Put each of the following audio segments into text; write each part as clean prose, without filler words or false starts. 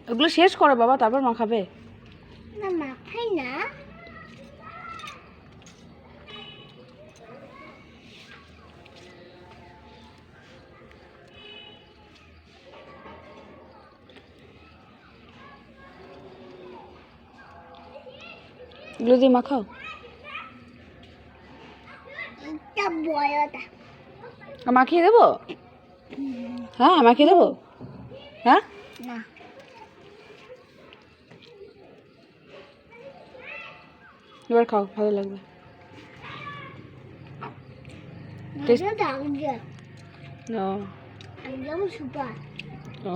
ওগুলো শেষ করো বাবা, তারপর মাখাবে। না মাখাই না। এগুলো দিয়ে মাখাও। এটা বড়টা। মাখিয়ে দেবো? হ্যাঁ মাখিয়ে দেবো। হ্যাঁ না এবার খাও, ভালো লাগবে। এটা দাও যে ও একদম সুপার। ও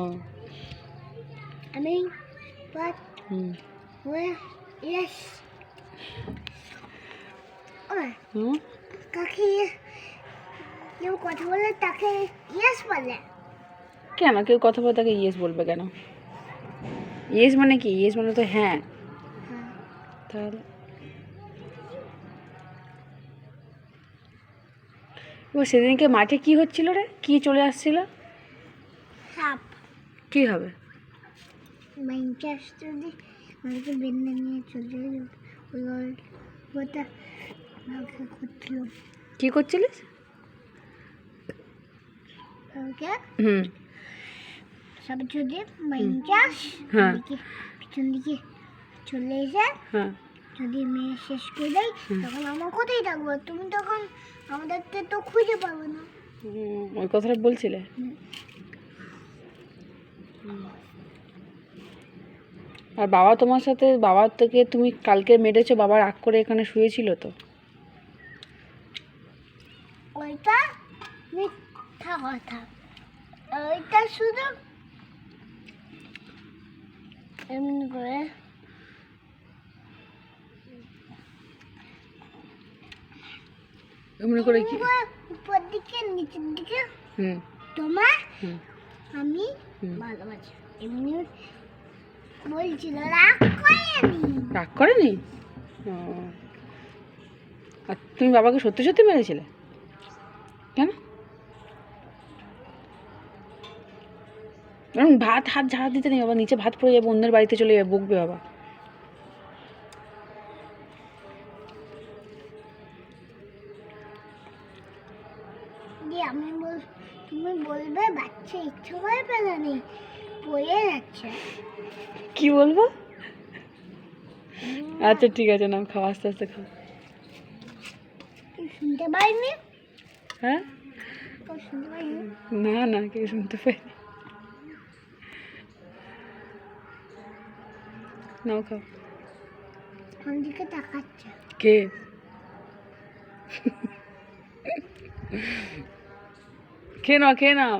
আমি বাট হুম ওয়ে ইয়েস ওরে হুম কাকে কেউ কথা বলে তাকে ইয়েস বলে? কেন কেউ কথা বলে তাকে ইয়েস বলবে কেন? ইয়েস মানে কি? ইয়েস মানে তো হ্যাঁ। হ্যাঁ তাহলে ও সেদিনকে মাঠে কি হচ্ছিল রে? কি চলে আসছিল? সাপ। কি হবে? ম্যানচেস্টার দিয়ে আমাকে বেঁধে নিয়ে চলে ওই ওটা আমাকে করছিল। কি করছিলিস? ওকে হুম সব যদি ম্যানচাস হ্যাঁ পিছন দিকে চলে এসে হ্যাঁ যদি মেয়ে শেষ করে দেয় তখন আমার কোথায় থাকবো? তুমি তখন আমাদেরকে তো খুঁজে পাবে না। ওই কথাটা বলছিলে? আর বাবা তোমার সাথে, বাবার থেকে তুমি কালকে মেরেছো, বাবা রাগ করে এখানে শুয়েছিল তো। ওইটা মিথ্যা কথা। ওইটা শুধু এমনি করে এমনি করে কি? উপর দিকে নিচের দিকে হুম তোমার হুম আমি হুম। ভালোবাসি এমনি বলছিল। রাগ করেনি। রাগ করেনি? ও আর তুমি বাবাকে সত্যি সত্যি মেরেছিলে? কেন? এরকম ভাত হাত ঝাড়া দিতে নেই বাবা, নিচে ভাত পড়ে যাবে, অন্যের বাড়িতে চলে যাবে, বকবে বাবা। দিয়ে আমি তুমি বলবে বাচ্চা ইচ্ছে করে পেলানি পড়ে যাচ্ছে। কি বলবো? আচ্ছা ঠিক আছে, নাও খাও, আস্তে আস্তে খাও। শুনতে পাইনি? হ্যাঁ শুনতে পাইনি। না না, কেউ শুনতে পাইনি। নাও খাও। কোন দিকে তাকাচ্ছে? কে? খেয়ে নাও খেয়ে নাও।